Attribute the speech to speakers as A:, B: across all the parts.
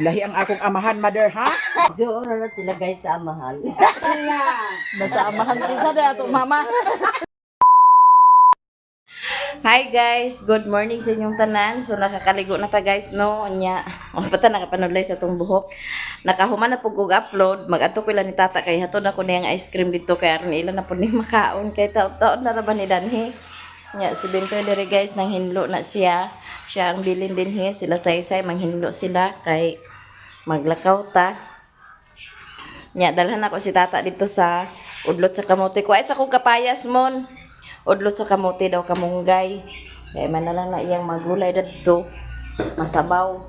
A: Lahi ang akong amahan, mother, ha?
B: Diyo na sila guys sa mahal.
A: Nasa amahan pisa na ato, mama.
C: Hi guys, good morning sa inyong tanan. So nakakaligo na ta guys no. Nya, pata nakapanulay sa tong buhok. Nakahuman na pug og upload. Mag-adto ko lang ni tata kay hatod ako niyang ice cream dito kay aron ila na pud ni makaon kay taon-taon na ra ba ni danhi. Nya si Bentoy diri guys nang hinlo na siya. Siya ang bilin din he, sila saysay manghinlo sila kay maglakaw ta. Nya dalhan ako si tata dito sa udlot sa kamote ko. Ay sa kong kapayas mon. Udlot sa kamote daw kamunggay. Kaya man na lang na iyang magulay dito. Masabaw.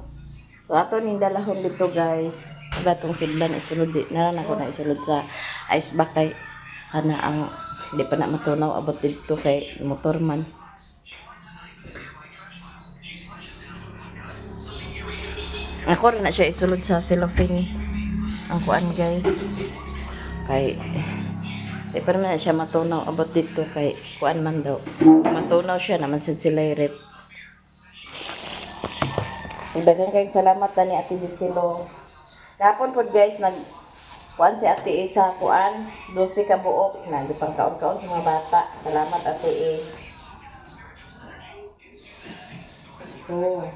C: So ato ning dalahon dito guys. Datong sidlan isulod na lang ako na isulod sa ice back kay kana ang hindi pa na matunaw abot dito kay motor man. Ako rin na siya isulod sa cellophane. Ang kuan guys. Kay di pa naman siya matunaw abot dito kay kuan man daw. Matunaw siya naman sa silay rep. Daghang kayong salamat ni Ate Giselo. Kapon po guys nag kuan si Ate Isa kuan 12 ka buok na di pang kaon-kaon sa mga bata. Salamat Ate E. Oh.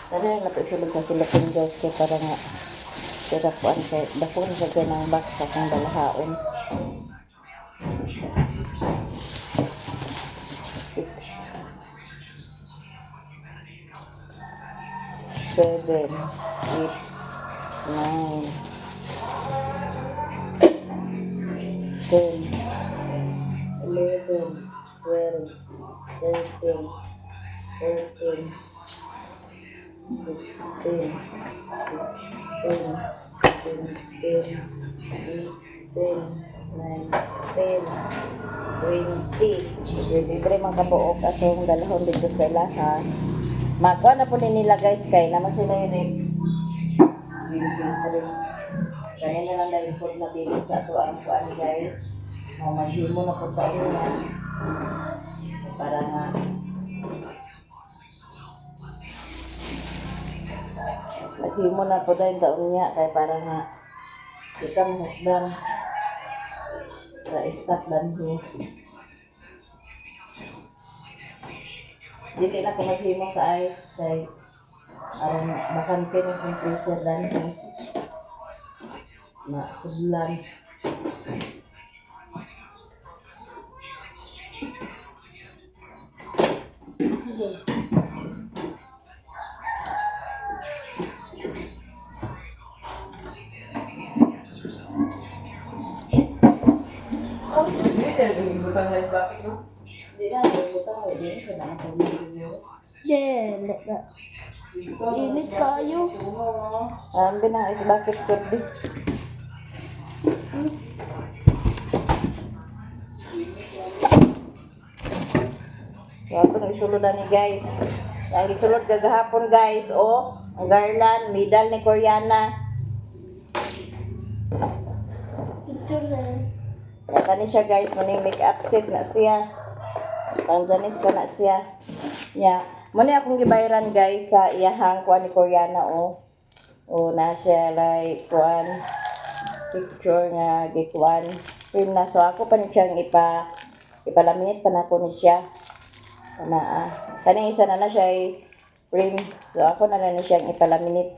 C: Tadi yang dapat sulod sa silapin guys kaya para nga sila po ang kaya dako na siya ng box sa kang balahaon 6 7 8 9 10 11 12 13 14 15, 16, 17, 18, 19, 20. Sige, libre mga kabuok atong dalahon dito sa ilaha. Makuha na po nila guys kay naman sila yung kaya na lang dahil po na bilin sa ato ang kuan guys. Maghimo na po sa una. Para nga naghimo na po dahil taon niya kaya para nga kita mahukdan sa stock danhi. Dili na ko maghimo sa ice kay aron bakante ng compressor danhi na sudlan.
D: Yeah, like that. Init kayo.
C: Ang binang is bucket ko di. Kaya ito nang isuludan ni guys. Ang isulod kagahapon guys. O, ang garland, medal ni Koreana.
D: Picture na.
C: Kaya kani siya guys, maning make-up set na siya. Pang Janice ka na siya. Yeah. Muna akong gibayaran guys sa iyahang kuan ni Koreana o. O na siya like kuan picture nga gikuan. Film na so ako pa ni siyang ipalaminit pa na ko ni siya. Kana kaning isa na siya ay frame. So ako na lang ni siyang ipalaminit.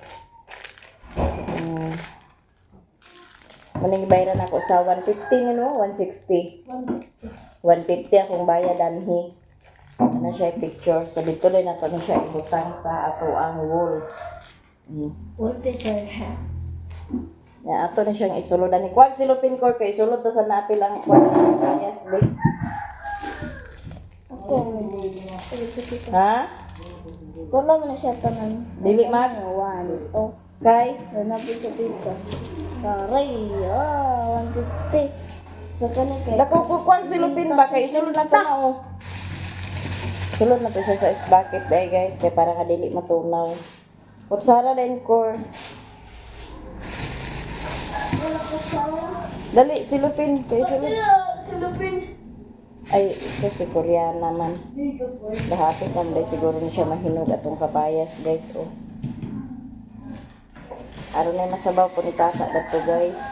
C: Maning gibayaran ako sa 150 no, 160. 150 akong bayadanhi. Ano siya picture. So dito rin nato na siya ibutang sa ato ang wall.
D: Wallpaper.
C: Ya, ato na siyang isuludan ni Kuwag silupin ko kay isulod na sa napil ang kuwag ni Ayas di.
D: Ako.
C: Ha?
D: Wala mo na siya tanan.
C: Dili mag
D: 1. Oh,
C: kay
D: nanapit sa dito. Taray. 150. So, kani kay.
C: dako ko kuwag silupin ba kay isulod na to na oh. Sulod na to siya sa bucket day guys kay para ka dili matunaw. Kutsara din core.
D: Wala ko sawa.
C: Dali silupin kay isulod.
D: Silupin.
C: Ay, ito si Koreana man. Lahapit lang dahil siguro na siya mahinog atong kabayas, guys. Oh. Aron na masabaw po ni tata dato, guys.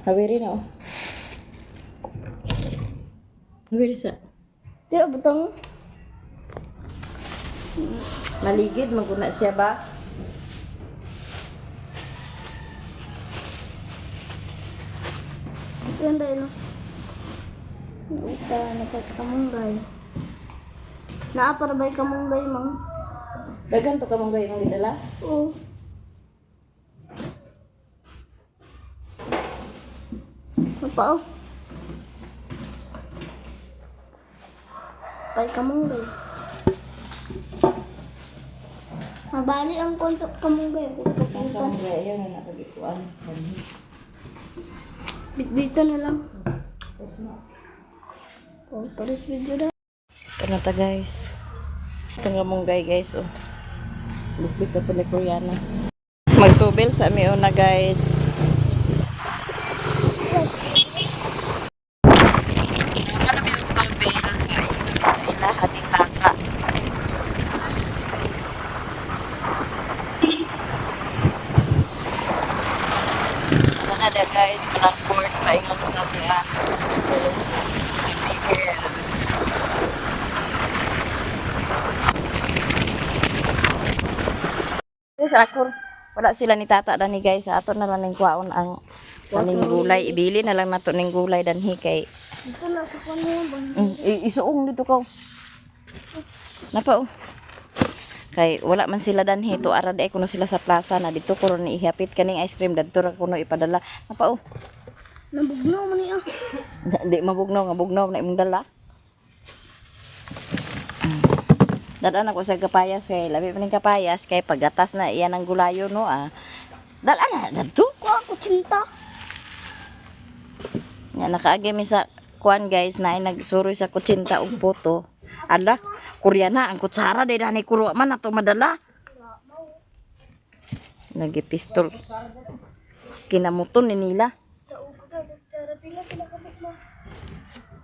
C: Hawiri na, oh. Hawiri sa.
D: Di butang.
C: Maligid, maguna siya ba?
D: Ganda yun. Ita, nagkakamungay. Naapar ba yung kamungay, mang?
C: Dagan to ka mong gayong gidala?
D: Oo. Apa, oh? Pay kamungay. Mabali ang konsep kamungay.
C: Ang kamong gayon na nakagikuan.
D: Dito na lang. Oh, tulis video daw.
C: Ito na ta, guys. Ito nga mong guys, oh. Lupit na pala Koreana. Magtubil sa mi una, guys. Ano ba yung tubil? Sa ilahan ni tata. Ano na da, guys? Manang court pa ingon sa niya. Bigel. Sa ako, wala sila ni tata dani, guys. Sa ato na lang ning kwaon ang kaning gulay. Ibili na lang nato ning gulay danhi kay
D: Dito na sa kanya yung bang.
C: isuong dito ko. Napa, oh. Kay wala man sila danhi to ara di kuno sila sa plaza na dito ko ron ihapit kaning ice cream dadto ra kuno ipadala. Napa, oh.
D: Nabugnaw man niya.
C: Di mabugnaw nga bugnaw na imong dala. Dadan ako sa kapayas kay labi pa ning kapayas kay paggatas na iyan ang gulayo no ah. Dalan na dadto.
D: Ko ako cinta.
C: Nga nakaagi mi sa kuan, guys na nagsuroy sa kutsinta og puto. Ala, Koreana ang kutsara day dani kuro man ato madala. Nagipistol. Kinamuton ni nila.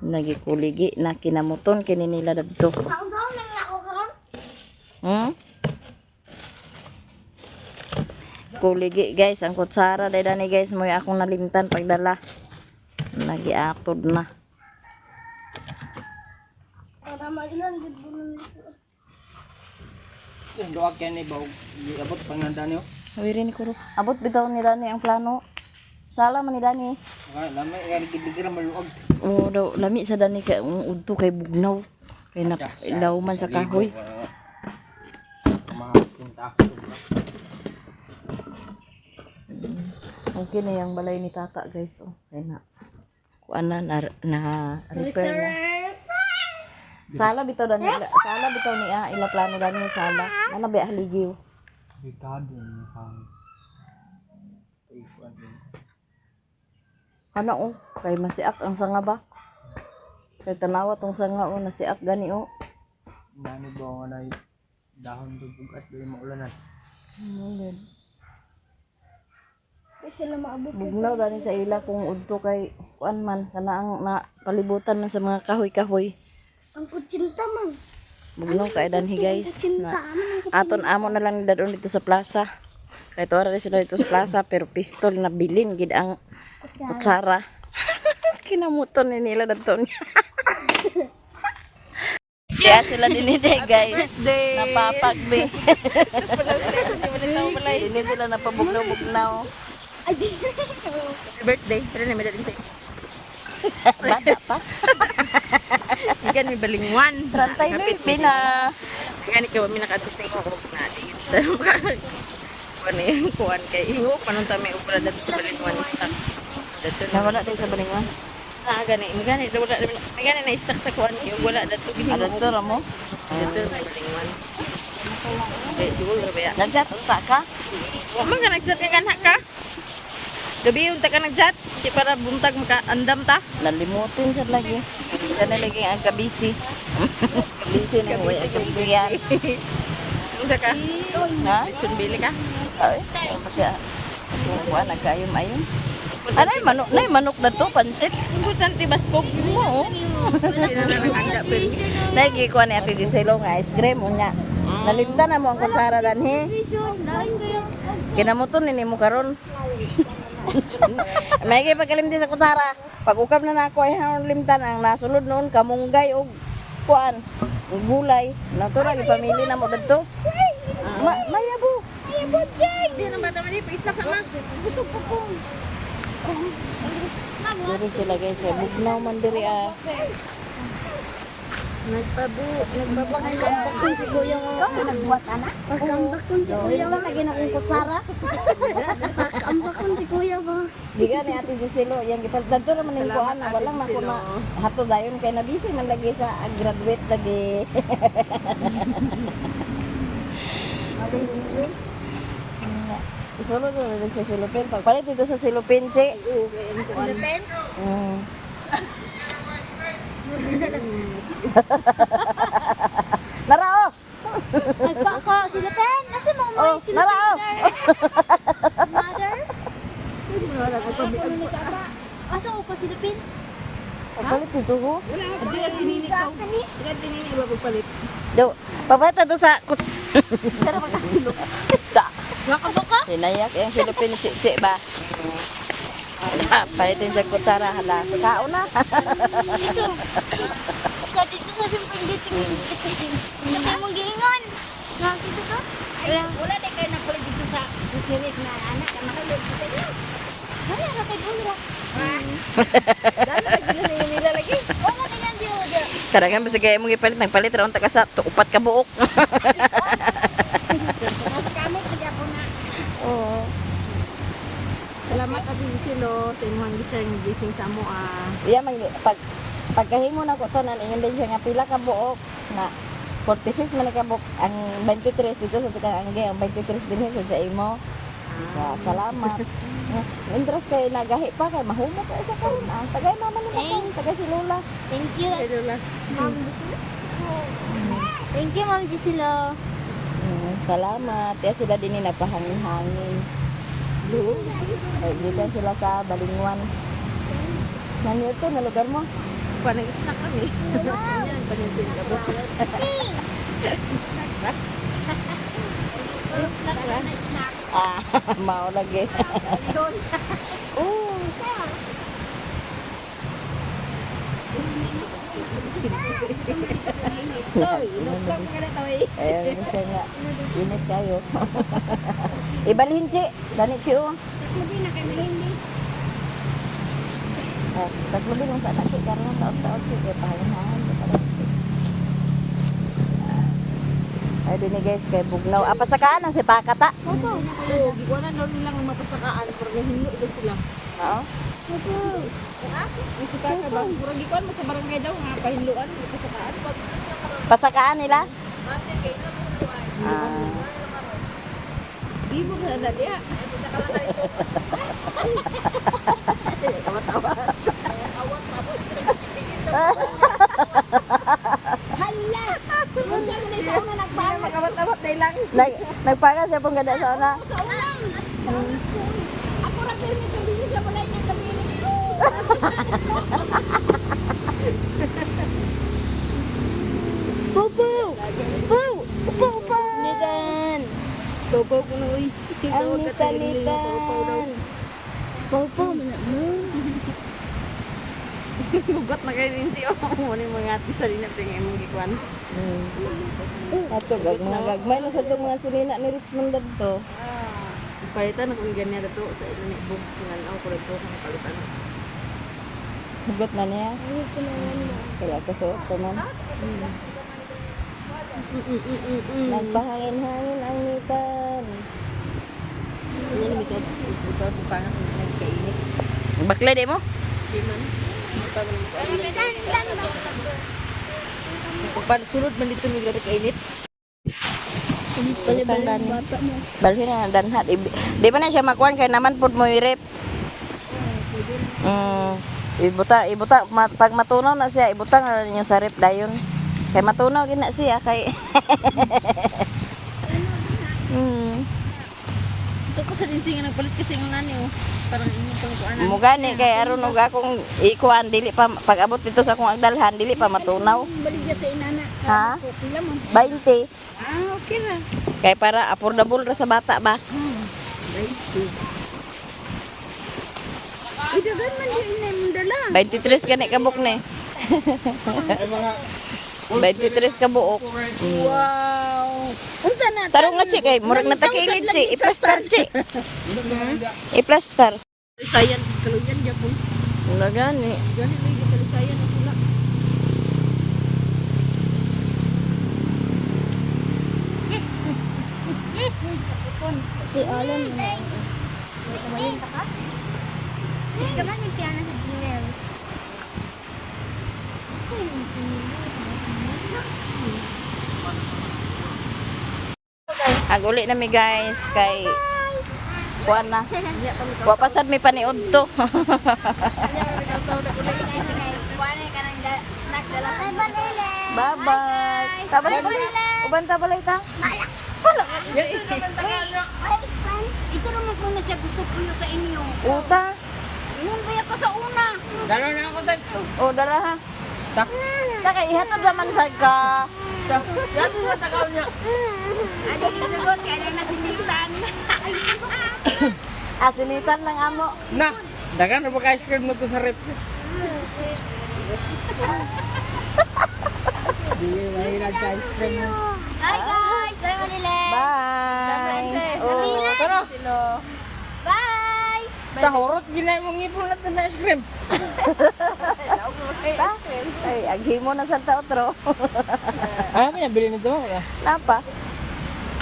C: Nagikuligi na kinamuton kini nila dadto.
D: Taon-taon na ako karon.
C: Kuligi, guys ang kutsara day dani, guys mo akong nalimtan pagdala. Nagiatod na.
D: Para magilan gid bunon.
A: Yung doag kaya ni Baw, abot panganda niyo.
C: Hawiri ni Kuro. Abot bitaw ni Dani ang plano. Sala man ni Dani.
A: Lami, kaya nagkibigira maluog.
C: Oo daw, lami sa Dani kay udto kay bugnaw. Kay ilaw man sa kahoy.
A: Mahapunta.
C: Okay na yung balay ni tata, guys. Oh, kay na kuan na repair na. Sala bitaw Dani. Sala bitaw ni ila plano Dani sala. Ana ba haligiw.
A: Ricado ni pang.
C: Ano oh, kay masiak ang sanga ba? Kay tanawa tong sanga oh nasiak gani oh.
A: Nani ba nga na dahon dugog at di maulanan.
D: Kasi na maabot.
C: Bugnaw dani sa ila kung udto kay kuan man kana ang na palibutan man sa mga kahoy-kahoy.
D: Ang kutsinta man.
C: Bugnaw kay danhi, guys.
D: Kutsinta
C: Na, aton amo na lang dadon dito sa plaza. Kay tuwa rin sila dito sa plaza pero pistol na bilin gid ang kutsara. Kinamuton ni nila dadton. Kaya sila dinide, guys. Napapagbe. Hindi sila napabugnaw-bugnaw.
D: Happy birthday. Pero na may dating sa
C: Bata pa.
A: Ikan may balingwan.
C: Rantay baby na.
A: Gani ka mi nakadusay ko na di. Kuan eh, kuan kay hingo panunta may ubra dato sa balingwan stock. Dato na
C: Nawala tayo sa balingwan.
A: gani, magani wala magani na stock sa kuan kay wala dato gihingo.
C: Ada to ramo.
A: Dato na balingwan. Kay duol ra ba?
C: Nagjat unta ka?
A: Wa man ka nagsat ka kanha ka? Gabi unta ka nagjat, di para buntag maka andam ta.
C: Nalimutin sa lagi. Kana lagi ang kabisi. Kabisi na way ang kabisiyan.
A: Unsa ka?
C: Ha?
A: Sunbili ka?
C: Ay, pagka kuha nagkayom ayon. Anay manok na to, pansit.
A: Importante baskog mo. Hindi na nakakanda pero.
C: Naigi ko ni Ate Giselo nga ice cream unya. Nalimtan na mo ang kutsara danhi. Kinamuton ni mo karon. May pagkalimti sa kutsara. Pag ukap na nako ay hanon limtan ang nasulod noon kamunggay og kuan, gulay. Natural ipamili na mo dito. Mayabo. Mayabo jay.
A: Hindi na bata mali pa-snack ka ma. Busog po po.
C: Diri sila guys, eh, bugnaw man diri ah.
D: Nagpapakambak si Kuya mo. Nagbuhat anak? Pagkambak si Kuya mo. Lagi na kong kutsara. Pagkambak si Kuya mo.
C: Di ka ni Ate Giselo, yang gipaltan to naman yung kuan,
A: Salamat,
C: walang
A: Ate
C: makuna.
A: Giselo.
C: Hato dayon kay nabisi man lagi sa graduate lagi. Solo do na sa Silupin. Pagpalit dito sa Silupin, che.
D: Silipin?
C: Mm. Narao!
D: Nagkaka, Silipin? Nasa mo mo
C: Oh,
D: Silipin?
C: narao!
D: Mother? Asa ko ka Silipin?
C: Pagpalit dito ko.
A: Hindi na tinini ka. Hindi na tinini ba pagpalit.
C: Do, papalit na to sa
D: Sarap ka silip.
C: Da.
D: Nakabok ka?
C: Hinayak yung Silupin si ba? Palitin sa kutsara, hala. Kao na.
D: Dito. Dito sa simpang dito. Kasi mong giringon. Nakita ka?
E: Wala din kayo nakulit dito sa series na anak na makalog sa inyo.
D: Wala na kay Gulra.
A: Dala lagi na nila lagi.
D: Wala na yan siya.
C: Kadang basta kayo mong ipalit, nagpalit raon ta ka sa upat ka buok.
E: Kami kaya po na.
C: Oo.
A: Salamat Ate Giselo sa imong gi-share ng gising sa mo ah.
C: Iya man pagkahimo na ko tanan ingon din siya nga pila ka buok na 46 man ka buok ang 23 dito sa tukang angge ang 23 din sa imo. Salamat. Interest kay nagahi pa kay mahumok ka sa karon ah. Tagay mama ni Makon, tagay si Lola.
D: Thank you.
A: Lola.
D: Ma'am Gisela. Thank you, Ma'am Gisela.
C: Salamat. Ya sila din ni nagpahangin-hangin. Ay, dito sila sa Balingwan. Nani ito na lugar mo?
A: Panag-snack kami. Yan, panag-snack ka ba?
C: Ah, mao lagi. Oh,
A: Toy, inukap ka na toy.
C: ayun siya nga. Init kayo. Ibalhin si. Dani si o.
E: Hindi na kayo hindi.
C: Paglubi ng sa anak karena taon-taon si kay pahangahan. Ay din guys kay bugnaw. Apa sa kana si Pakata?
A: Oo, gikuanan daw nilang mapasakaan pero nahinlo daw sila.
C: Oo.
A: Ang sika ka ba? Pura gikuan mo sa barangay daw nga pahinluan, mapasakaan.
C: Pasakaan nila?
A: Di mo na na diya. Tawa-tawa.
E: Hala! Kung saan na isa na nagbawas.
A: Makawat-awat na lang.
C: Nagpara siya pong ganda sa una.
E: Sa ulang. Ako rin sa'yo may kabili sa balay niya kabili ko.
D: Pupu! Pupu! Upo, upo!
C: Nitan.
A: Popo ko na uy.
C: Ang nitan-nitan.
D: Pupu!
A: Bugot na kayo din siya. Muna yung mga atin sa linap yung imong gikuan.
C: Ato gagmay na sa itong mga sinina ni Richmond dito.
A: Palitan akong ganyan dato sa ilo ni Books nga ako ko ito ang palitan.
C: Hugot na niya. Kaya kasuot ko man. Nagpahangin-hangin ang nitan.
A: Ano ni Mito? Ito ang pangas na nagkainit.
C: Baklay di mo?
A: Di man. Pag sulod man dito ni grabe kainit.
C: Balhin na danhat. Di ba na siya makuhan kaya naman po mo i-rep. Ibuta, pag matunaw na siya, ibutang na ninyo sa rep dayon. Kay matunaw gina siya kay.
E: So Gusto ko sa dinsi nga nagpalit kasi yung nani oh. Parang inyong pangkuanan.
C: Mugani kay aron og akong ikuan dili pa pag abot dito sa akong agdalhan dili pa matunaw.
E: Baligya sa inana.
C: Ha?
E: Pila mo.
C: 20.
E: Ah, okay na.
C: Kay para affordable ra sa bata ba.
E: Uy, dagan man din na yung dala.
C: 23 gani kabuk ni. 23 ka buok.
E: Wow. Unsa na?
C: Tarong nga chi kay murag natakilid chi, i-plaster chi. I-plaster.
E: Sayan kaluyan Japon.
C: Wala gani.
E: Gani may gikalisayan na sila.
D: Di alam na. Tumalin ka ka? Kaman yung piano sa Gmail.
C: Aguli na mi guys kay kuan na. Wa pasad mi paniud to. Bye bye. Tabay uban ta balay ta.
D: Ito naman po na siya gusto ko na sa inyo.
C: Uta.
D: Nung baya pa sa una.
C: O dara ha. Taka ihatod naman sa ka.
D: Ano isugot kaya na sinitan.
C: Asinitan ng amo.
F: Nah, dagan na ba ice cream mo to sa rep? Hindi mahilag ka ice cream mo.
D: Hi guys! Bye Manila!
C: Bye.
F: Tara,
D: Bye!
F: tahorot ginay mong ipon natin sa ice cream.
C: Ay, aghimo na sa taotro.
F: Ano ba nabili nito?
C: Napa?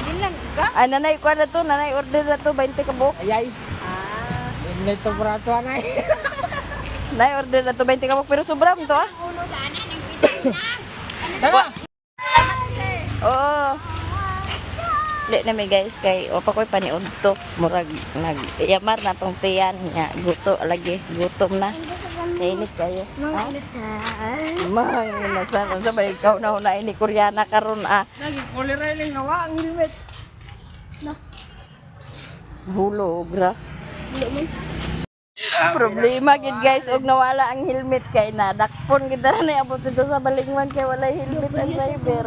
D: Bilang ka?
C: Ay, nanay ko na to. Nanay order na to. 20 ka buok.
F: Ayay. Hindi ito para ito, anay.
C: Nanay order na to. 20 ka buok. Pero sobra mo to ah.
D: Ulo dana ng pitay na!
F: Tara!
C: Oo. Di na may guys kay o pa ko'y paniod to. Murag nag-yamar na tong tiyan niya. Guto lagi. Gutom na. Nainit kayo. Ha? Mga inasan. Unsa ba ikaw na una ini Koreana karon ah.
F: Lagi, kulirailing nawa ang helmet.
C: Hulog ra. Problema gid guys og nawala ang helmet kay na dakpon gid na ni abot dito sa balingwan kay wala helmet ang driver.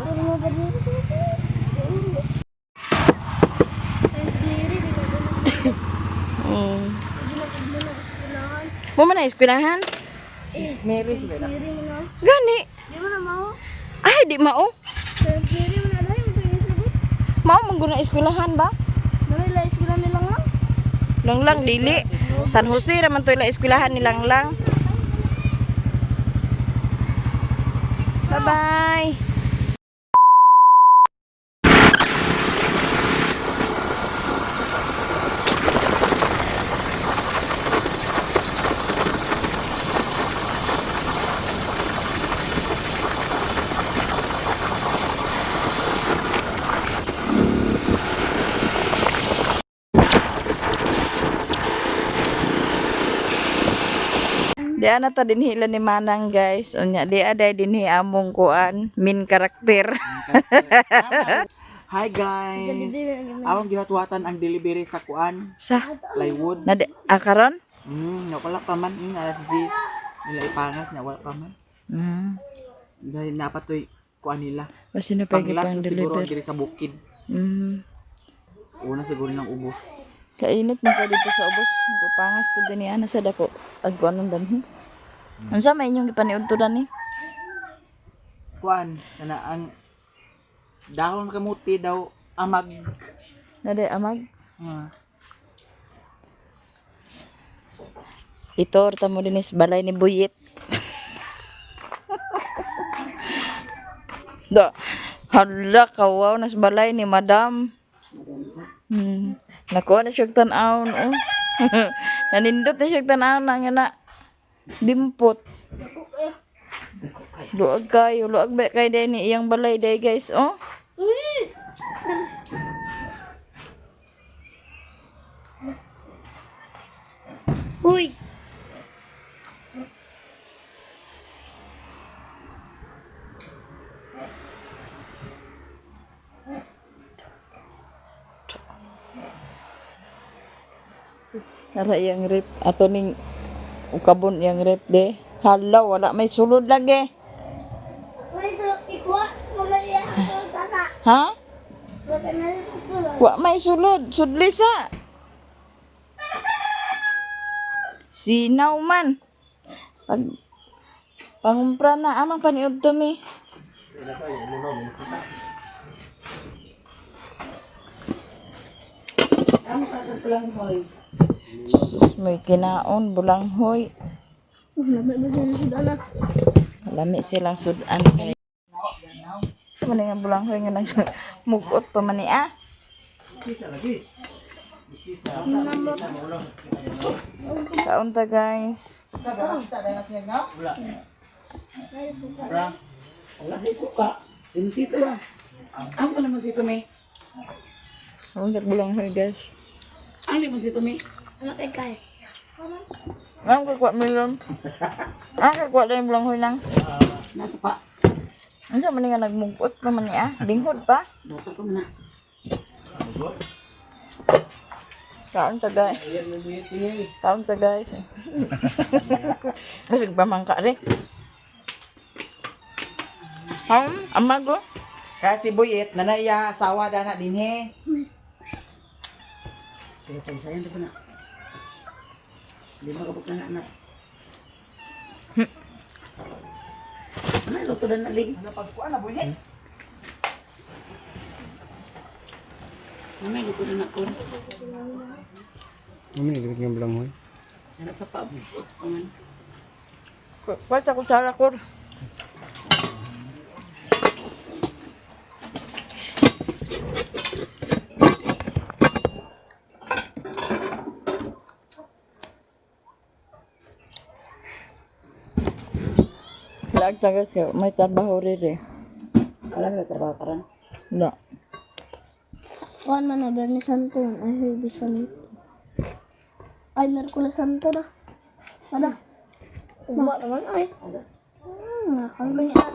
C: Mo man na eskwelahan?
F: Mary.
C: Gani.
D: Di mo na mau?
C: Ay di mao.
D: Di mo na lang yung pag-isabot.
C: Mao man guna eskwelahan ba?
D: Marila iskulan nilang lang.
C: Lang dili. San Jose ra man to ila eskwelahan ni lang. Bye bye. Di ana ta dinhi ila ni Manang guys. Unya di aday dinhi among kuan main karakter.
G: Hi guys! Awang gihatwatan ang delivery sa kuan,
C: Sa
G: plywood.
C: na karon?
G: Wala pa man, alas 10. Nila ipangas niya, wala pa man. Dahil napatoy kuan nila.
C: Kasi na pa
G: Panglas
C: pang
G: na siguro
C: deliver.
G: ang diri sa bukid. Una siguro ng ubos.
C: Kainit man ka dito sa ubos. Gupangas ko din ana sa dako. Ag kuanon danhi. Unsa may inyong gipaniud to dani?
G: Kuan, kana ang dahon kamuti daw amag.
C: Nade amag.
G: Ah,
C: Ito orta mo dinis balay ni Buyit. Da. Hala kawaw nas balay ni Madam. Nakuha na siya tan-aon oh. Nanindot na siya tan-aon na nga na. Dimpot. Luag kayo, luag ba kay day ni iyang balay day guys oh.
D: Uy!
C: Nara yang rip. Ato ning ukabon yang rip de. Hala, wala may sulod lagi.
D: May sulok ikuha. Mamaya ako tata.
C: Ha?
D: Baka na rin sulok.
C: Wa may sulod. Sudli sa. Sinaw man. Pangumpra na. Amang paniod to mi. Sus, may kinaon. Bulanghoy.
D: Lamay ba siya na sudana?
C: Lami silang sudan. Sa man nga bulanghoy nga nagmugot pa man niya. Kaunta guys.
B: Wala sa suka. Limusito lang. Ang ka limusito, may?
C: Ang bulanghoy guys.
B: Ang limusito, may?
D: Anak ikay.
C: Ang kakwa milon. Ang kakwa din bulanghoy lang.
B: Nasa pa.
C: Ano sa man nga nagmugot pa man niya? Linghod pa.
B: Dota ko na.
C: Kaunta guys. Kaunta guys. Kasi pamangka rin. Amago.
G: Kasi buyet, nanaya asawa dana din he.
B: Kaya pagsayan ko na. Hindi makabuk na anak. Ano yung luto na nalig?
G: Ano pagkuan na buyet?
B: Ano yung luto na nakon?
F: Ano nilibig ng bulanghoy?
B: Ano sa paabot? Paman.
C: Kwenta ko sa lakor. Lag sa guys, may trabaho rin eh.
B: Wala ka trabaho ka rin.
C: Wala.
D: Kuhan man na Bernie Santo. Ay, Huwebe Santo. Ay, Merkules Santo na. Ada. Uba naman ay. Nakalmay siya.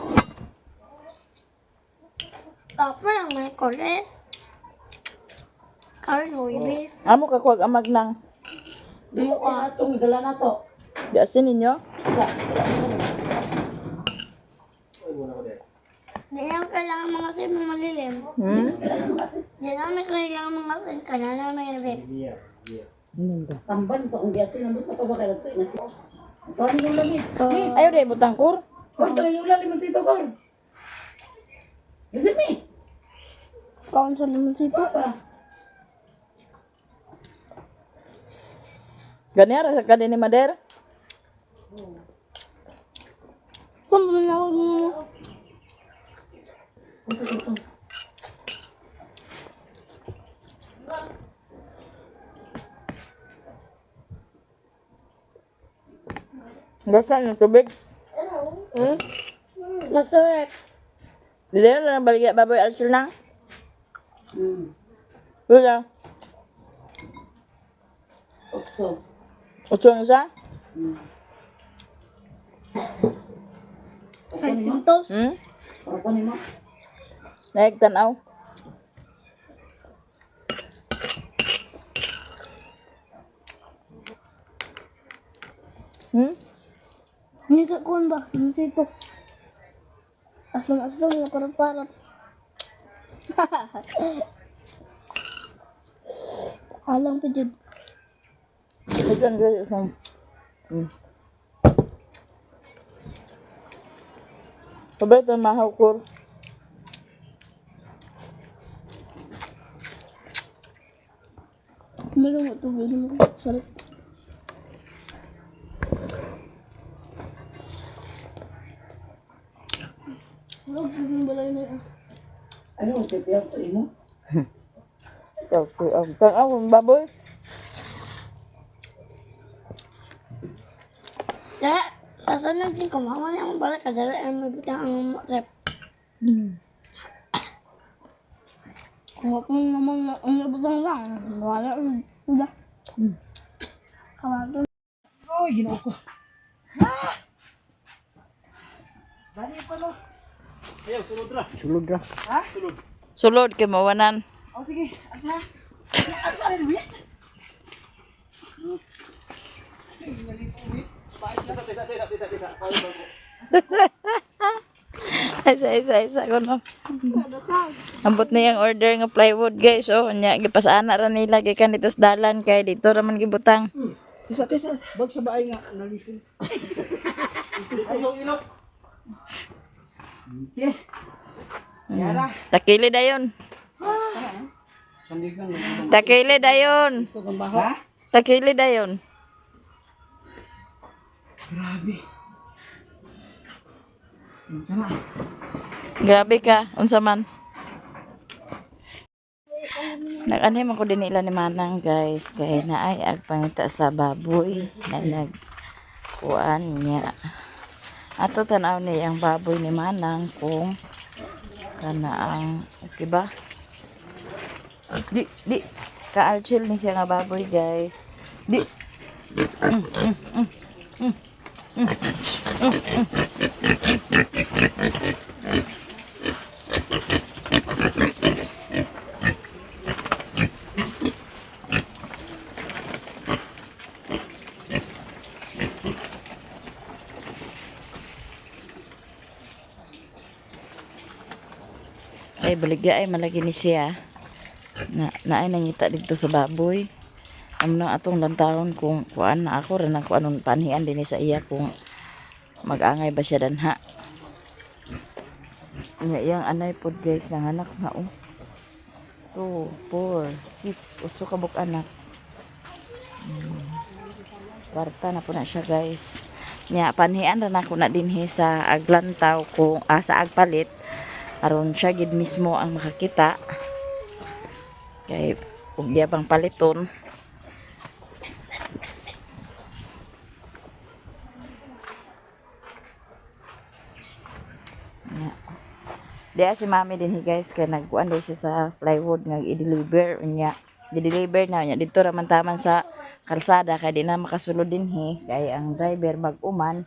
D: Tapos lang Merkules. Karon Huwebes.
C: Amo kakuwag amag nang.
B: Di ko atong dala na to.
C: Diasin ninyo?
D: Di naman kailangan mga sim malilim. Di naman kailangan mga sim. Kailangan may rip.
B: Tamban to ang gasin nandun pa ba kaya to inasi. Ito ni yung lagi.
C: Ayaw rin, butangkur.
B: Kor to yung lagi man sito kor. Kasi mi.
D: Kaon sa naman sito.
C: Ganyan sa kadin ni Mader.
D: Pamanawag mo.
C: Basta yung tubig.
D: Masarap.
C: Dili na baligya baboy alsil na.
B: Hmm.
C: Wala.
B: Okso.
C: Utsong isa?
D: Sa sintos.
B: Para ko ni mo.
C: Naik tanaw.
D: Ini sa kuhan ba? Ini sito. Aslam-aslam na parat-parat. Alang pa dyan.
C: Ikan guys isang. Sabay ito mahaw kur.
D: Meron mo ito. Meron mo. Sarap. Wala, gising balay na yun.
B: Ano titiyak to imo?
C: Tanaw ang baboy.
D: Kaya, sasanag din ko. Mama niya ang balik. Kadara ang may butang ang rep. Kung ako naman ang nabutang lang. Wala rin. Diba? Kawato.
B: Oy, ginawa ko. Dali pa no.
F: Sulod ra.
C: Sulod kay mawanan.
B: O sige, asa.
C: Isa ko no. Ambot na yung order nga plywood guys. Oh, nya gipasana ra nila gikan dito sa dalan kay dito ra man gibutang.
G: Tisa. Bag sa bahay nga. Nalisin. Ilok. Okay. Yara.
C: Takili dayon. Takili dayon.
G: Ha?
C: Takili dayon.
G: Grabe.
C: Grabe ka, unsa man. Nag-anim ako din nila ni Manang guys, kaya na ay agpangita sa baboy na nagkuan niya. Ato tanaw niya ang baboy ni Manang kung kana ang okay ba? Di kaalchil ni siya nga baboy guys. Di ay baligya ay malagi ni siya na ay nangita dito sa baboy amno atong lantawon kung kuan na ako rin ako anong panhian din sa iya kung mag-angay ba siya danha nga iyang anay pod guys ng anak na 2, 4, 6, 8 kabuk anak kwarta na po na siya guys nya panhian rin ako na dinhi sa aglantaw kung sa agpalit aron siya gid mismo ang makakita kay ug diya pang paliton yeah. Diya si mami din guys kay nagkuan din siya sa plywood nga i-deliver unya di-deliver na unya dito ra man taman sa kalsada kay di na makasulod din kay ang driver mag-uman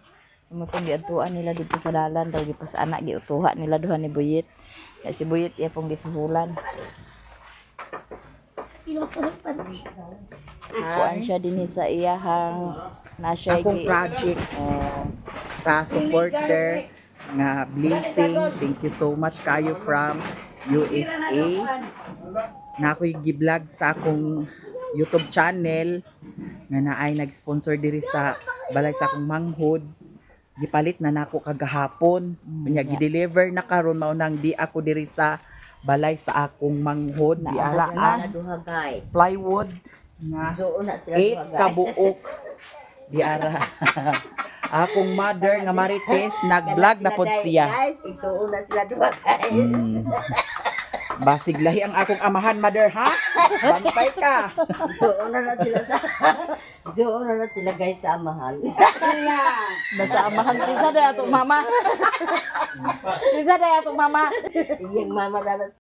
C: Mutong giadtuan nila dito sa dalan daw gipas anak giutuha nila duha ni Buyit. Kaya si Buyit iya pong gisuhulan. Kuan siya din sa iyahang na siya
G: Akong project sa supporter nga blessing. Thank you so much kayo from USA. Na ako'y gi-vlog sa akong YouTube channel nga naay nag-sponsor diri sa balay sa akong manghod. Gipalit na nako kagahapon. Nya gi-deliver na karon mao nang di ako diri sa balay sa akong manghod. Di ara plywood nga 8 kabuok. Di ara. Akong mother nga Marites nag-vlog na pod siya.
B: Igsuon na sila duha guys.
G: Basig lahi ang akong amahan, mother, ha? Bantay ka.
B: Igsuon na sila sa Igsuon na sila guys sa amahan.
C: Nasa amahan pisa day atong mama. Pisa day atong mama.
B: Iyang mama na